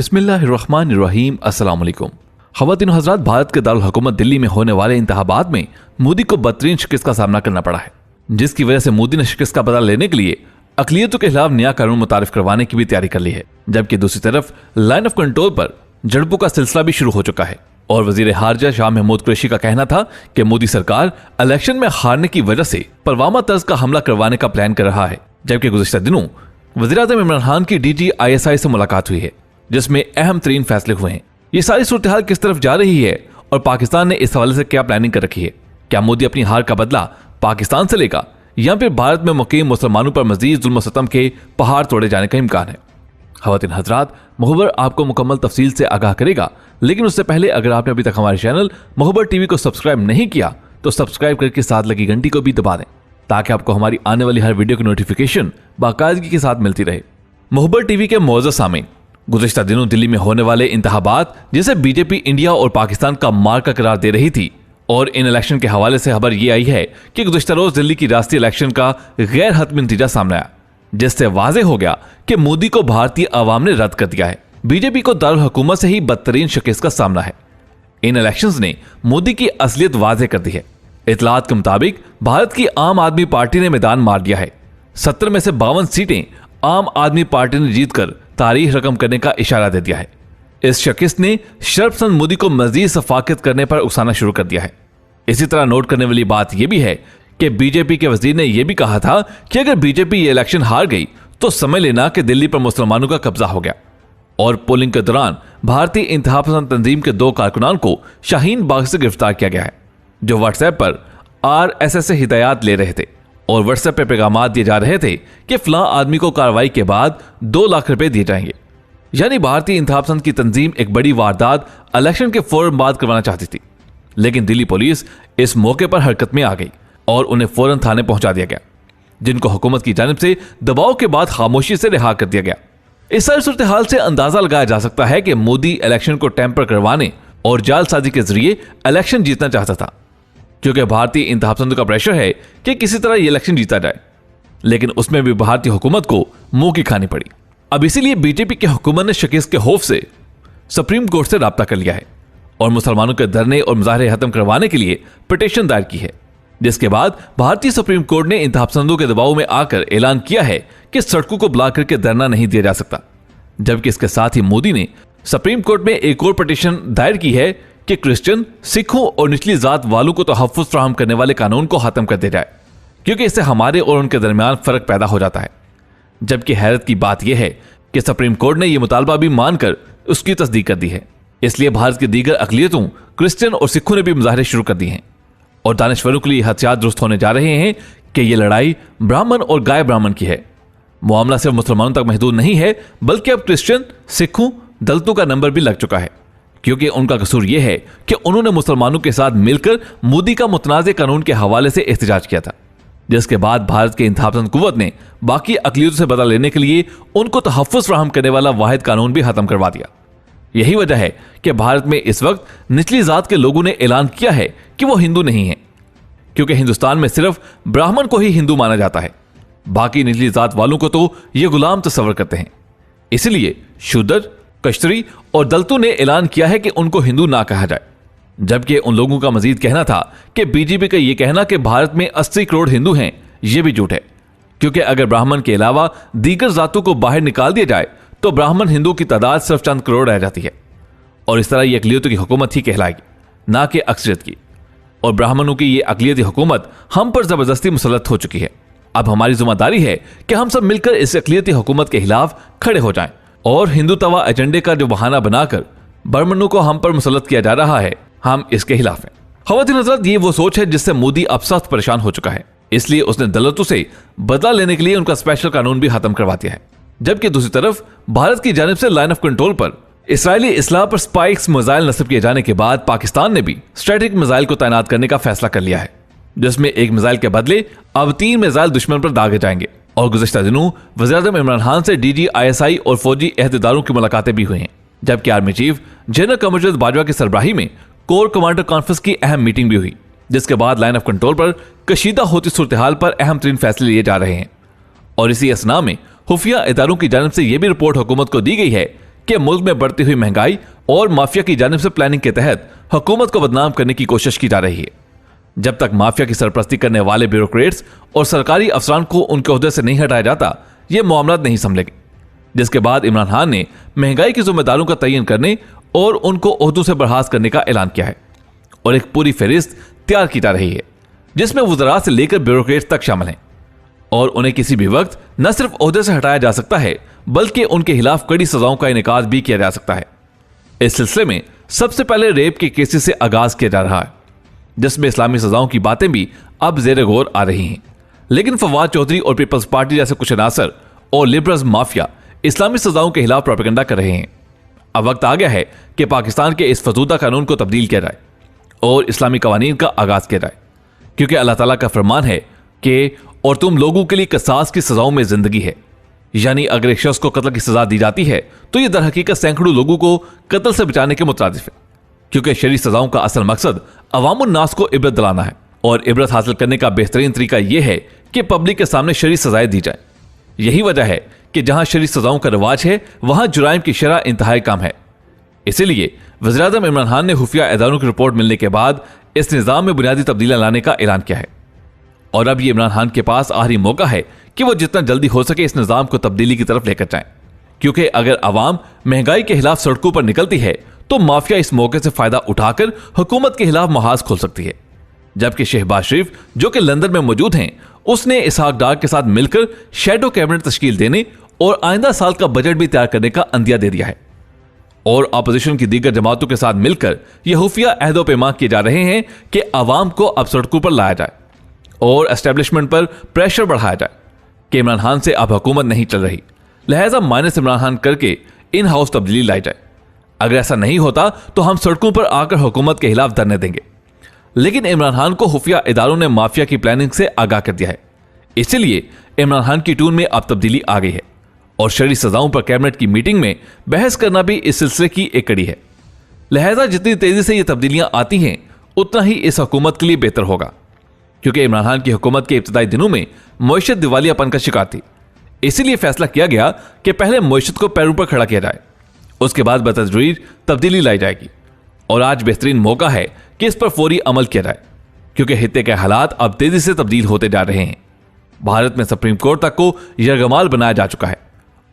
बिस्मिल्लाहिर्रहमानिर्रहीम। अस्सलाम वालेकुम। ख़वातीन हज़रात, भारत के दारुल हुकूमत दिल्ली में होने वाले इंतखाबात में मोदी को बदतरीन शिकस्त का सामना करना पड़ा है, जिसकी वजह से मोदी ने शिकस्त का बदला लेने के लिए अक़लियतों के खिलाफ नया कानून मुतारिफ करवाने की भी तैयारी कर ली है। जबकि दूसरी तरफ लाइन ऑफ कंट्रोल पर झड़पों का सिलसिला भी शुरू हो चुका है और वजीर खारजा शाह महमूद कुरैशी का कहना था कि मोदी सरकार इलेक्शन में हारने की वजह से पुलवामा तर्ज का हमला करवाने का प्लान कर रहा है। जबकि गुज़िश्ता दिनों वज़ीर-ए-आज़म इमरान खान की DGISI से मुलाकात हुई है, जिसमें अहम तरीन फैसले हुए हैं। ये सारी सूरत हाल किस तरफ जा रही है और पाकिस्तान ने इस हवाले से क्या प्लानिंग कर रखी है? क्या मोदी अपनी हार का बदला पाकिस्तान से लेगा या फिर भारत में मुकीम मुसलमानों पर मजीद जुल्म सतम के पहाड़ तोड़े जाने का इम्कान है? ख़वातीन हज़रात, मुखबर आपको मुकम्मल तफसील से आगाह करेगा, लेकिन उससे पहले अगर आपने अभी तक हमारे चैनल मुखबर टीवी को सब्सक्राइब नहीं किया तो सब्सक्राइब करके साथ लगी घंटी को भी दबा दें, ताकि आपको हमारी आने वाली हर वीडियो की नोटिफिकेशन बाकायदगी के साथ मिलती रहे। मुखबर टीवी के मौजूद सामीन, गुज़िश्ता दिनों दिल्ली में होने वाले इंतखाबात जिसे बीजेपी इंडिया और पाकिस्तान का मार्का करार दे रही थी, और इन इलेक्शन के हवाले से खबर ये आई है कि गुज़िश्ता रोज दिल्ली की राष्ट्रीय इलेक्शन का गैर हतमी नतीजा सामने आया, जिससे वाज़ेह हो गया कि मोदी को भारतीय अवाम ने रद्द कर दिया है। बीजेपी को दारुल हुकूमत से ही बदतरीन शिकस्त का सामना है। इन इलेक्शंस ने मोदी की असलियत वाज़ेह कर दी है। इतलात के मुताबिक भारत की आम आदमी पार्टी ने मैदान मार दिया है। 70 में से 52 सीटें आम आदमी पार्टी ने जीतकर तारीख रकम करने का इशारा दे दिया है। इस शिकस्त ने शर्पसंद मोदी को मजीद सफाकत करने पर उकसाना शुरू कर दिया है। इसी तरह नोट करने वाली बात यह भी है कि बीजेपी के वजीर ने यह भी कहा था कि अगर बीजेपी ये इलेक्शन हार गई तो समझ लेना कि दिल्ली पर मुसलमानों का कब्जा हो गया। और पोलिंग के दौरान भारतीय इंतहा पसंद तंजीम के 2 कारकुनान को शाहीन बाग से गिरफ्तार किया गया है, जो व्हाट्सएप पर RSS से हिदायत ले रहे थे और व्हाट्सएप पर पैगाम दिए जा रहे थे कि फलां आदमी को कार्रवाई के बाद 2 लाख रुपए दिए जाएंगे। यानी भारतीय इंतहा पसंद की तंजीम एक बड़ी वारदात इलेक्शन के फौरन बाद करवाना चाहती थी, लेकिन दिल्ली पुलिस इस मौके पर हरकत में आ गई और उन्हें फौरन थाने पहुंचा दिया गया, जिनको हुकूमत की जानिब से दबाव के बाद खामोशी से रिहा कर दिया गया। इस सारी सूरत हाल से अंदाजा लगाया जा सकता है कि मोदी इलेक्शन को टेम्पर करवाने और जालसाजी के जरिए इलेक्शन जीतना चाहता था, क्योंकि भारतीय इंतहा पसंदों का प्रेशर है कि किसी तरह यह इलेक्शन जीता जाए, लेकिन उसमें भी भारतीय हुकूमत को मुंह की खानी पड़ी। अब इसीलिए बीजेपी की हुकूमत ने शिकस्त के खौफ से सुप्रीम कोर्ट से राब्ता कर लिया है और मुसलमानों के धरने और मुजाहरे खत्म करवाने के लिए पिटीशन दायर की है, जिसके बाद भारतीय सुप्रीम कोर्ट ने इंतहा पसंदों के दबाव में आकर ऐलान किया है कि सड़कों को ब्लॉक करके धरना नहीं दिया जा सकता। जबकि इसके साथ ही मोदी ने सुप्रीम कोर्ट में एक और पिटीशन दायर की है कि क्रिश्चियन, सिखों और निचली जात वालों को तहफ़्फ़ुज़ फराहम करने वाले कानून को खत्म कर दिया जाए, क्योंकि इससे हमारे और उनके दरमियान फर्क पैदा हो जाता है। जबकि हैरत की बात यह है कि सुप्रीम कोर्ट ने यह मुतालबा भी मानकर उसकी तस्दीक कर दी है। इसलिए भारत की दीगर अक़लियतों, क्रिश्चियन और सिखों ने भी मुजाहरे शुरू कर दिए हैं और दानिश्वरों के लिए हथियार दुरुस्त होने जा रहे हैं कि यह लड़ाई ब्राह्मण और गाय ब्राह्मण की है। मामला सिर्फ मुसलमानों तक महदूद नहीं है, बल्कि अब क्रिश्चियन, सिखों, दलितों का नंबर भी लग चुका है, क्योंकि उनका कसूर यह है कि उन्होंने मुसलमानों के साथ मिलकर मोदी का मुतनाज़े कानून के हवाले से एहतजाज किया था, जिसके बाद भारत के इंतहा पसंद कुव्वत ने बाकी अक़लियतों से बदला लेने के लिए उनको तहफ़्फ़ुज़ फराहम करने वाला वाहिद कानून भी खत्म करवा दिया। यही वजह है कि भारत में इस वक्त निचली जात के लोगों ने ऐलान किया है कि वो हिंदू नहीं है, क्योंकि हिंदुस्तान में सिर्फ ब्राह्मण को ही हिंदू माना जाता है, बाकी निचली जात वालों को तो ये गुलाम तस्वर करते हैं। इसलिए शूद्र, कश्तरी और दलितों ने ऐलान किया है कि उनको हिंदू ना कहा जाए। जबकि उन लोगों का मजीद कहना था कि बीजेपी का यह कहना कि भारत में 80 करोड़ हिंदू हैं, यह भी झूठ है, क्योंकि अगर ब्राह्मण के अलावा दीगर जातों को बाहर निकाल दिया जाए तो ब्राह्मण हिंदू की तादाद सिर्फ चंद करोड़ रह जाती है और इस तरह यह अक़लियतों की हुकूमत ही कहलाएगी, ना कि अक्सरियत की। और ब्राह्मणों की यह अक़लियती हुकूमत हम पर जबरदस्ती मुसल्लत हो चुकी है। अब हमारी जिम्मेदारी है कि हम सब मिलकर इस अक़लियती हुकूमत के खिलाफ खड़े हो जाएं और हिंदुत्व एजेंडे का जो बहाना बनाकर ब्राह्मणों को हम पर मुसल्लत किया जा रहा है, हम इसके खिलाफ हैं। ख़वातीन हज़रात, ये वो सोच है जिससे मोदी अब सख्त परेशान हो चुका है, इसलिए उसने दलितों से बदला लेने के लिए उनका स्पेशल कानून भी खत्म करवा दिया है। जबकि दूसरी तरफ भारत की जानिब से लाइन ऑफ कंट्रोल पर इसराइली इस्लाह पर स्पाइक्स मिसाइल नस्ब किए जाने के बाद पाकिस्तान ने भी स्ट्रैटेजिक मिसाइल को तैनात करने का फैसला कर लिया है, जिसमें एक मिसाइल के बदले अब 3 मिसाइल दुश्मन पर दागे जाएंगे। और गुज़िश्ता दिनों वज़ीर-ए-आज़म इमरान खान से DGISI और फौजी अहदेदारों की मुलाकातें भी हुई हैं, जबकि आर्मी चीफ जनरल कमर बाजवा की सरबराही में कोर कमांडर कॉन्फ्रेंस की अहम मीटिंग भी हुई, जिसके बाद लाइन ऑफ कंट्रोल पर कशीदा होती सूरत हाल पर अहम तरीन फैसले लिए जा रहे हैं। और इसी असना में खुफिया इदारों की जानिब से यह भी रिपोर्ट हुकूमत को दी गई है कि मुल्क में बढ़ती हुई महंगाई और माफिया की जानिब से प्लानिंग के तहत हुकूमत को बदनाम करने की कोशिश की जा रही है। जब तक माफिया की सरपरस्ती करने वाले ब्यूरोक्रेट्स और सरकारी अफसरान को उनके ओहदे से नहीं हटाया जाता, ये मामला नहीं संभलेंगे। जिसके बाद इमरान खान ने महंगाई के जिम्मेदारों का तयन करने और उनको ओहदों से बर्खास्त करने का ऐलान किया है और एक पूरी फहरिस्त तैयार की जा रही है जिसमें वज़रा से लेकर ब्यूरोक्रेट्स तक शामिल हैं और उन्हें किसी भी वक्त न सिर्फ ओहदे से हटाया जा सकता है बल्कि उनके खिलाफ कड़ी सजाओं का इनेकाद भी किया जा सकता है। इस सिलसिले में सबसे पहले रेप के केसेस से आगाज किया जा रहा है जिसमें इस्लामी सजाओं की बातें भी अब जेर गौर आ रही हैं। लेकिन फवाद चौधरी और पीपल्स पार्टी जैसे कुछ अनासर और लिबरल्स माफिया इस्लामी सजाओं के खिलाफ प्रोपेगेंडा कर रहे हैं। अब वक्त आ गया है कि पाकिस्तान के इस फजूदा कानून को तब्दील किया जाए और इस्लामी कवानीन का आगाज किया जाए, क्योंकि अल्लाह ताला का फरमान है कि और तुम लोगों के लिए कसास की सजाओं में जिंदगी है। यानी अगर एक शख्स को कत्ल की सजा दी जाती है तो यह दर हकीकत सैकड़ों लोगों को कत्ल से बचाने के मुतरादिफ है, क्योंकि शरी सजाओं का असल मकसद अवामुन नास को इबरत दिलाना है और इबरत हासिल करने का बेहतरीन तरीका यह है कि पब्लिक के सामने शरी सजाएं दी जाए। यही वजह है कि जहां शरी सजाओं का रिवाज है वहां जुराइम की शरह इंतहाई कम है। इसीलिए वज़ीर-ए-आज़म इमरान खान ने खुफिया इदारों की रिपोर्ट मिलने के बाद इस निज़ाम में बुनियादी तब्दीलियां लाने का ऐलान किया है और अब ये इमरान खान के पास आखिरी मौका है कि वो जितना जल्दी हो सके इस निज़ाम को तब्दीली की तरफ लेकर जाएं, क्योंकि अगर अवाम महंगाई के खिलाफ सड़कों पर निकलती है तो माफिया इस मौके से फायदा उठाकर हुकूमत के खिलाफ महाज खोल सकती है। जबकि शहबाज शरीफ जो कि लंदन में मौजूद हैं, उसने इसहाक डार के साथ मिलकर शैडो कैबिनेट तश्कील देने और आइंदा साल का बजट भी तैयार करने का अंदिया दे दिया है और अपोजिशन की दीगर जमातों के साथ मिलकर यह खुफिया अहदो पैमा किए जा रहे हैं कि अवाम को अब सड़कों पर लाया जाए और एस्टेब्लिशमेंट पर प्रेशर बढ़ाया जाए कि इमरान खान से अब हुकूमत नहीं चल रही, लिहाजा माइनस इमरान खान करके इन हाउस तब्दीली लाई जाए। अगर ऐसा नहीं होता तो हम सड़कों पर आकर हुकूमत के खिलाफ धरने देंगे। लेकिन इमरान खान को खुफिया इदारों ने माफिया की प्लानिंग से आगाह कर दिया है, इसलिए इमरान खान की टून में अब तब्दीली आ गई है और शरई सजाओं पर कैबिनेट की मीटिंग में बहस करना भी इस सिलसिले की एक कड़ी है। लिहाजा जितनी तेजी से ये तब्दीलियां आती हैं उतना ही इस हुकूमत के लिए बेहतर होगा, क्योंकि इमरान खान की हुकूमत के इब्तिदाई दिनों में मईशत दिवालियापन का शिकार थी। इसीलिए फैसला किया गया कि पहले मईशत को पैरों पर खड़ा किया जाए, उसके बाद बतदरीज तब्दीली लाई जाएगी और आज बेहतरीन मौका है कि इस पर फौरी अमल किया जाए, क्योंकि हित्ते के हालात अब तेजी से तब्दील होते जा रहे हैं। भारत में सुप्रीम कोर्ट तक को यरगमाल बनाया जा चुका है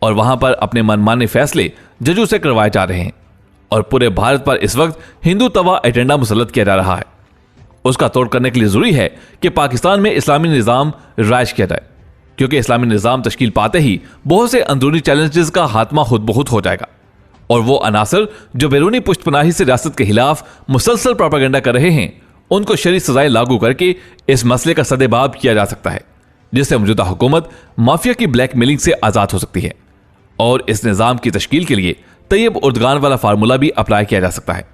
और वहां पर अपने मनमाने फैसले जजों से करवाए जा रहे हैं और पूरे भारत पर इस वक्त हिंदू तवा एजेंडा मुसल्लत किया जा रहा है। उसका तोड़ करने के लिए जरूरी है कि पाकिस्तान में इस्लामी निज़ाम राइज किया जाए, क्योंकि इस्लामी निज़ाम तश्कील पाते ही बहुत से अंदरूनी चैलेंजेस का खात्मा खुद बहुत हो जाएगा और वो अनासर जो बैरूनी पुष्टपनाही से रियासत के खिलाफ मुसलसल प्रोपेगेंडा कर रहे हैं उनको शरई सजाएं लागू करके इस मसले का सदेबाब किया जा सकता है, जिससे मौजूदा हुकूमत माफिया की ब्लैकमेलिंग से आजाद हो सकती है और इस निज़ाम की तश्कील के लिए तैयब उर्दगान वाला फार्मूला भी अप्लाई किया जा सकता है,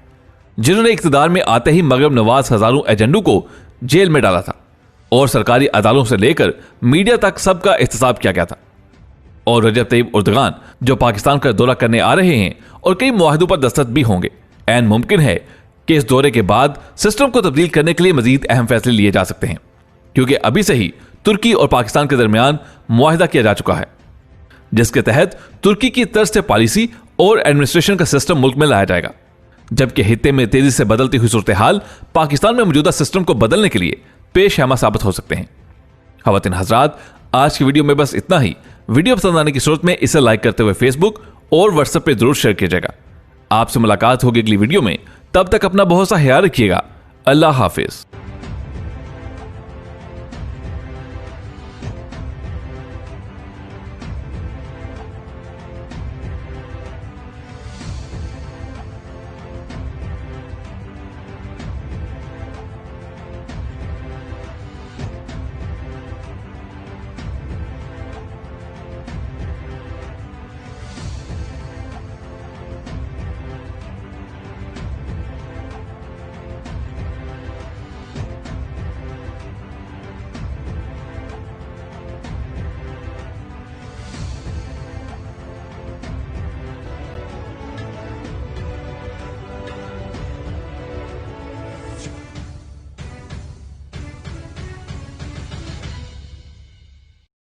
जिन्होंने इख्तिदार में आते ही मगरब नवाज हजारों एजेंडों को जेल में डाला था और सरकारी अदालतों से लेकर मीडिया तक सबका एहतसाब किया गया था। और रजब तैयब उर्दगान जो पाकिस्तान का दौरा करने आ रहे हैं और कई मुआहदों पर दस्तखत भी होंगे, ऐन मुमकिन है कि इस दौरे के बाद सिस्टम को तब्दील करने के लिए मजीद अहम फैसले लिए जा सकते हैं, क्योंकि अभी से ही तुर्की और पाकिस्तान के दरमियान मुआहदा किया जा चुका है, जिसके तहत तुर्की की तर्ज से पॉलिसी और एडमिनिस्ट्रेशन का सिस्टम मुल्क में लाया जाएगा, जबकि हित्ते में तेजी से बदलती हुई सूरत हाल पाकिस्तान में मौजूदा सिस्टम को बदलने के लिए पेश हैमा साबित हो सकते हैं। ख़वातीन हज़रात, आज की वीडियो में बस इतना ही। वीडियो पसंद आने की सूरत में इसे लाइक करते हुए फेसबुक और व्हाट्सएप पे जरूर शेयर कीजिएगा। आपसे मुलाकात होगी अगली वीडियो में, तब तक अपना बहुत सा ख्याल रखिएगा। अल्लाह हाफिज।